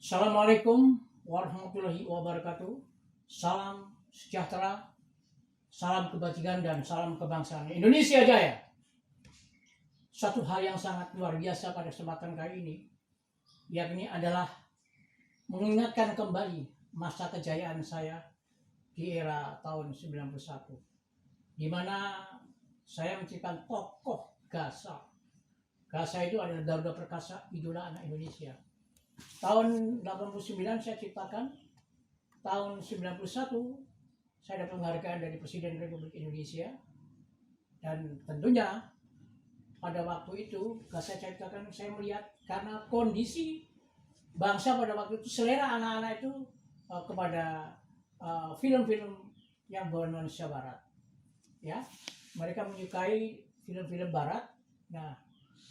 Assalamualaikum warahmatullahi wabarakatuh. Salam sejahtera, salam kebajikan, dan salam kebangsaan Indonesia Jaya. Satu hal yang sangat luar biasa pada kesempatan kali ini, yakni adalah mengingatkan kembali masa kejayaan saya di era tahun 91, di mana saya menciptakan tokoh Gasa. Gasa itu adalah Garuda Perkasa, idola anak Indonesia. Tahun 89 saya ciptakan, tahun 91 saya dapat penghargaan dari Presiden Republik Indonesia, dan tentunya pada waktu itu saya ciptakan, saya melihat karena kondisi bangsa pada waktu itu, selera anak-anak itu kepada film-film yang bernuansa barat, ya, mereka menyukai film-film barat. Nah,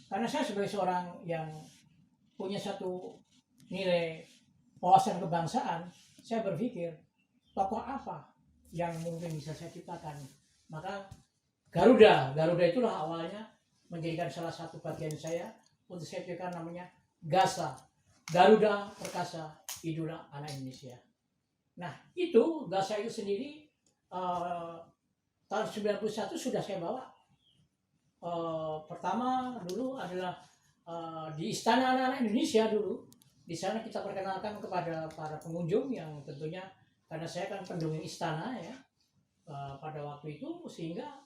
karena saya sebagai seorang yang punya satu nilai wawasan kebangsaan, saya berpikir tokoh apa yang mungkin bisa saya ciptakan. Maka Garuda itulah awalnya menjadikan salah satu bagian saya untuk saya ciptakan, namanya Gasa, Garuda Perkasa, idola anak Indonesia. Nah, itu Gasa itu sendiri tahun 91 sudah saya bawa. Pertama dulu adalah di Istana Anak-anak Indonesia dulu. Di sana kita perkenalkan kepada para pengunjung yang tentunya, karena saya kan pendongeng istana ya pada waktu itu, sehingga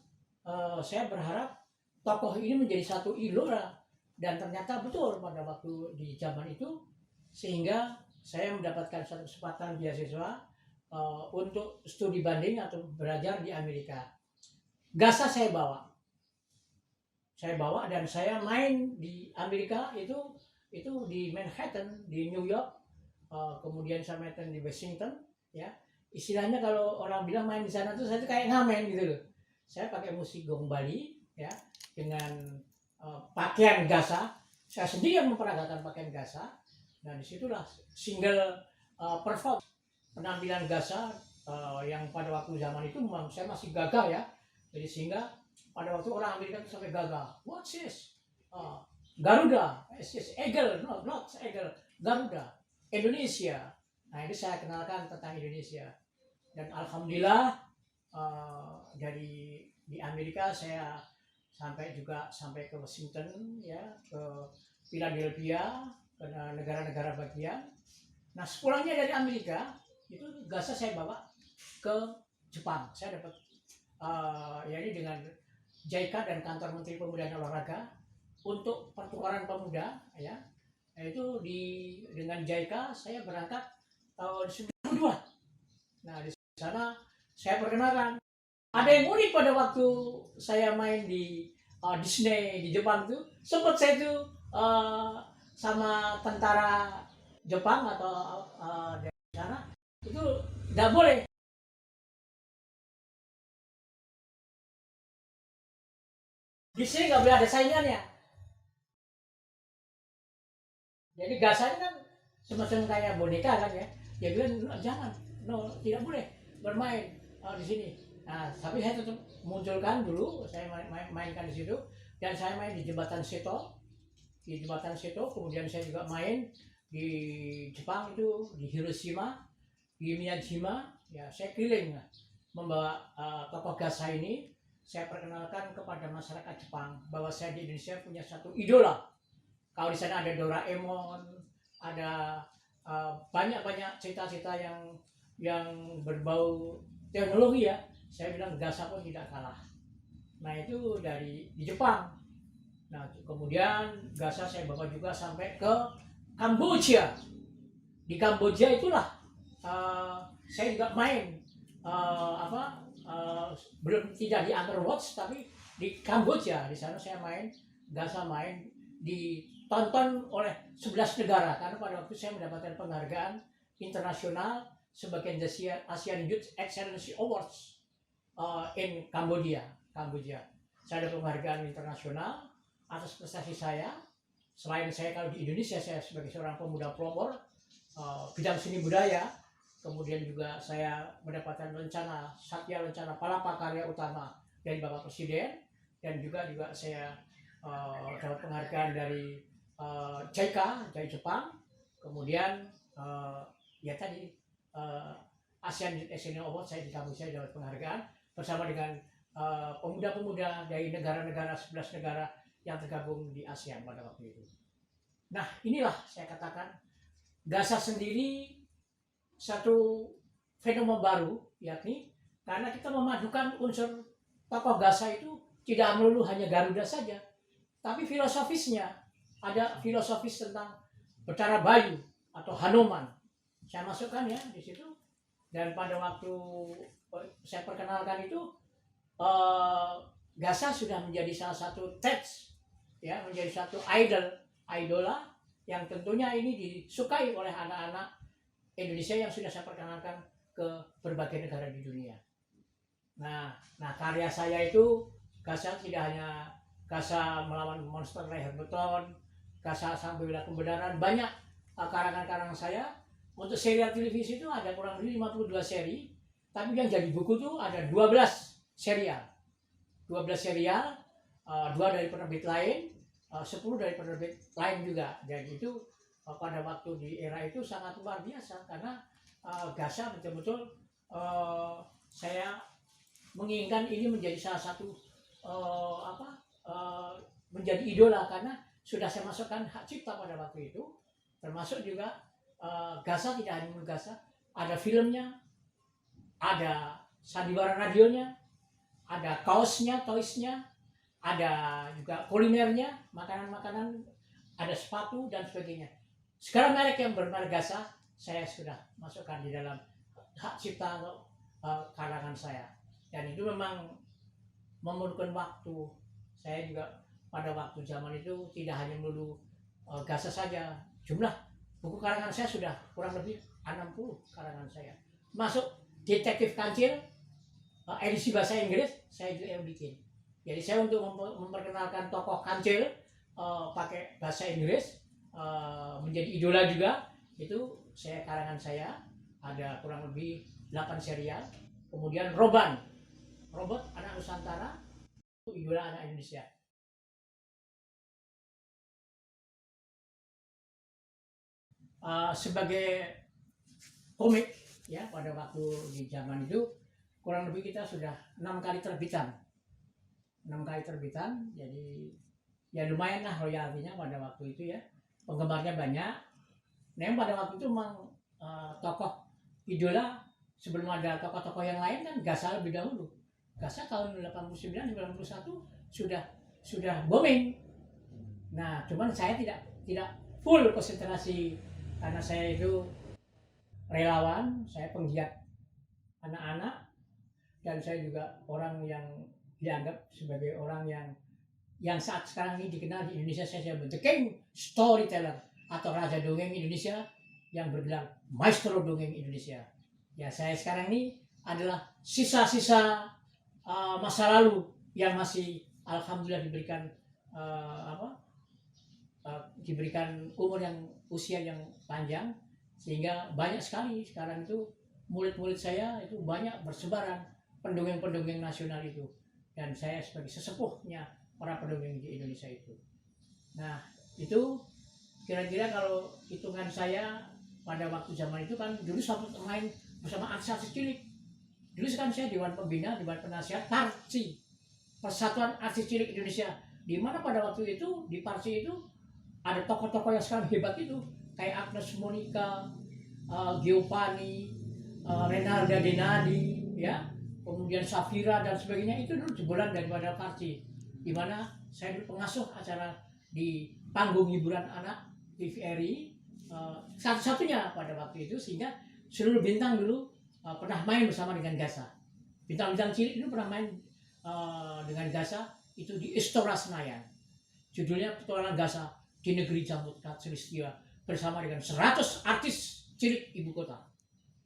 saya berharap tokoh ini menjadi satu idola, dan ternyata betul pada waktu di zaman itu, sehingga saya mendapatkan satu kesempatan beasiswa untuk studi banding atau belajar di Amerika. Gasa saya bawa dan saya main di Amerika itu di Manhattan, di New York, kemudian saya main di Washington, ya. Istilahnya kalau orang bilang main di sana tuh, saya tuh kayak ngamen gitu loh. Saya pakai musik gong Bali, ya, dengan pakaian Gasa. Saya sendiri yang memperagakan pakaian Gasa. Nah, disitulah single perform penampilan Gasa yang pada waktu zaman itu memang saya masih gagah ya. Jadi sehingga pada waktu orang Amerika itu sampai gagah. What's this? Garuda, Eagle, no, not Eagle, Garuda, Indonesia. Nah, ini saya kenalkan tentang Indonesia. Dan alhamdulillah dari di Amerika saya sampai ke Washington, ya, ke Philadelphia, ke negara-negara bagian. Nah, sepulangnya dari Amerika itu Gasa saya bawa ke Jepang. Saya dapat ya ini dengan JICA dan Kantor Menteri Pemuda dan Olahraga untuk pertukaran pemuda, ya. Itu dengan JICA saya berangkat tahun 92. Nah, di sana saya perkenalkan. Ada yang unik pada waktu saya main di Disney di Jepang tuh, sempat saya tuh sama tentara Jepang atau di sana itu nggak boleh. Disney nggak boleh ada saingannya. Jadi Gasa kan semacam kayak boneka kan ya. Dia bilang jangan, no, tidak boleh bermain di sini. Nah, tapi saya tetap munculkan dulu, saya mainkan di situ, dan saya main di Jembatan Seto, kemudian saya juga main di Jepang itu di Hiroshima, di Miyajima, ya saya keliling membawa tokoh Gasa ini. Saya perkenalkan kepada masyarakat Jepang bahwa saya di Indonesia punya satu idola. Kalau di sana ada Doraemon, ada banyak-banyak cerita-cerita yang berbau teknologi ya. Saya bilang Gasa pun tidak kalah. Nah, itu di Jepang. Nah, kemudian Gasa saya bawa juga sampai ke Kamboja. Di Kamboja itulah saya juga main belum tidak di Underwatch, tapi di Kamboja. Di sana saya main, Gasa main, ditonton oleh 11 negara, karena pada waktu saya mendapatkan penghargaan internasional sebagai ASEAN Youth Excellency Awards in Cambodia. Saya ada penghargaan internasional atas prestasi saya. Selain saya kalau di Indonesia, saya sebagai seorang pemuda pelopor bidang seni budaya. Kemudian juga saya mendapatkan Satya Lencana Palapa Karya Utama dari Bapak Presiden, dan juga saya dapat penghargaan dari JICA, Jepang. Kemudian eh, ya tadi ASEAN Youth Excellence Award saya di Kamboja dapat penghargaan bersama dengan pemuda-pemuda dari negara-negara 11 negara yang tergabung di ASEAN pada waktu itu. Nah, inilah saya katakan Gaza sendiri satu fenomena baru, yakni karena kita memadukan unsur tokoh Gaza itu tidak melulu hanya Garuda saja, tapi filosofisnya ada filosofis tentang Betara Bayu atau Hanuman. Saya masukkan ya di situ, dan pada waktu saya perkenalkan itu Gaza sudah menjadi salah satu teks, ya, menjadi satu idola yang tentunya ini disukai oleh anak-anak Indonesia yang sudah saya perkenalkan ke berbagai negara di dunia. Nah karya saya itu Gaza tidak hanya Gaza melawan monster leher beton, Gaza sampai wilayah kebenaran, banyak karangan-karangan saya. Untuk serial televisi itu ada kurang lebih 52 seri, tapi yang jadi buku itu ada 12 serial. 12 serial, 2 dari penerbit lain, 10 dari penerbit lain juga. Dan itu pada waktu di era itu sangat luar biasa, karena Gaza betul-betul saya menginginkan ini menjadi salah satu menjadi idola, karena sudah saya masukkan hak cipta pada waktu itu, termasuk juga Gaza tidak hanya Gaza, ada filmnya, ada sandiwara radionya, ada kaosnya, toysnya, ada juga kulinernya, makanan-makanan, ada sepatu dan sebagainya. Segala merek yang bermerek Gaza saya sudah masukkan di dalam hak cipta karangan saya, dan itu memang memerlukan waktu. Saya juga pada waktu zaman itu tidak hanya melulu Gaza saja, jumlah buku karangan saya sudah kurang lebih 60 karangan saya, masuk Detektif Kancil edisi bahasa Inggris saya juga yang bikin. Jadi saya untuk memperkenalkan tokoh Kancil pakai bahasa Inggris, menjadi idola juga, itu karangan saya ada kurang lebih 8 serial. Kemudian Robot anak Nusantara, itu idola anak Indonesia. Sebagai komik ya, pada waktu di zaman itu kurang lebih kita sudah 6 kali terbitan, jadi ya lumayan lah royaltinya pada waktu itu ya, penggemarnya banyak. Nah pada waktu itu memang tokoh idola sebelum ada tokoh-tokoh yang lain kan Gaza lebih dahulu. Gaza tahun 89-91 sudah booming. Nah cuman saya tidak full konsentrasi, karena saya itu relawan, saya penggiat anak-anak, dan saya juga orang yang dianggap sebagai orang yang saat sekarang ini dikenal di Indonesia, saya The King Storyteller atau Raja Dongeng Indonesia yang bergelar Maestro Dongeng Indonesia. Ya saya sekarang ini adalah sisa-sisa masa lalu yang masih alhamdulillah diberikan diberikan usia yang panjang, sehingga banyak sekali sekarang itu murid-murid saya itu banyak bersebaran pendongeng-pendongeng nasional itu, dan saya sebagai sesepuhnya para pendongeng di Indonesia itu. Nah itu kira-kira kalau hitungan saya pada waktu zaman itu kan dulu sempat main bersama artis-artis cilik. Dulu kan saya Dewan Pembina, Dewan Penasihat Parsi, Persatuan Artis Cilik Indonesia, di mana pada waktu itu di Parsi itu ada tokoh-tokoh yang sekarang hebat itu, kayak Agnes Monica, Giovanni, Renalda Denadi, ya, kemudian Safira dan sebagainya, itu dulu jebolan daripada Parsi, di mana saya dulu pengasuh acara di panggung hiburan anak TVRI, satu-satunya pada waktu itu, sehingga seluruh bintang dulu pernah main bersama dengan Gaza. Bintang-bintang cilik itu pernah main dengan Gaza itu di Istora Senayan. Judulnya Petualangan Gaza di Negeri Jamut Khatulistiwa bersama dengan 100 artis cilik ibu kota.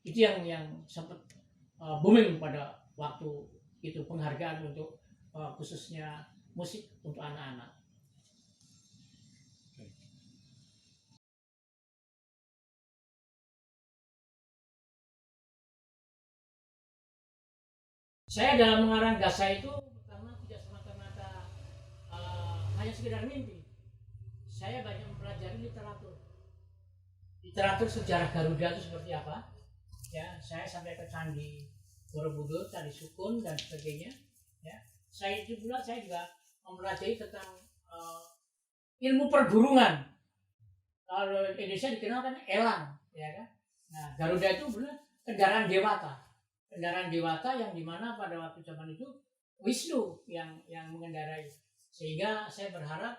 Itu yang sempat booming pada waktu itu, penghargaan untuk khususnya musik untuk anak-anak. Saya dalam mengarang Gaza itu pertama tidak semata-mata hanya sekedar mimpi. Saya banyak mempelajari literatur. literatur sejarah Garuda itu seperti apa. Ya, saya sampai ke Candi Borobudur, Candi Sukun dan sebagainya. Ya, saya juga mempelajari tentang ilmu perburungan. Kalau Indonesia dikenal kan elang, ya kan. Nah, Garuda itu benar kendaraan dewata. Kendaraan dewata yang dimana pada waktu zaman itu Wisnu yang mengendarai. Sehingga saya berharap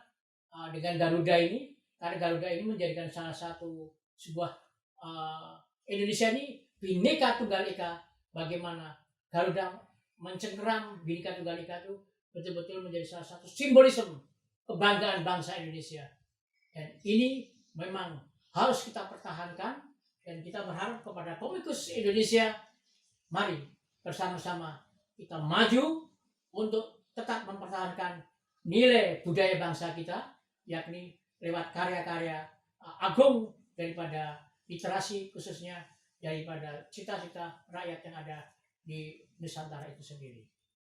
dengan Garuda ini, karena Garuda ini menjadikan salah satu sebuah Indonesia ini Bhinneka Tunggal Ika. Bagaimana Garuda mencengkeram Bhinneka Tunggal Ika itu betul-betul menjadi salah satu simbolisme kebanggaan bangsa Indonesia. Dan ini memang harus kita pertahankan, dan kita berharap kepada komikus Indonesia, mari bersama-sama kita maju untuk tetap mempertahankan nilai budaya bangsa kita, yakni lewat karya-karya agung daripada literasi, khususnya daripada cita-cita rakyat yang ada di Nusantara itu sendiri.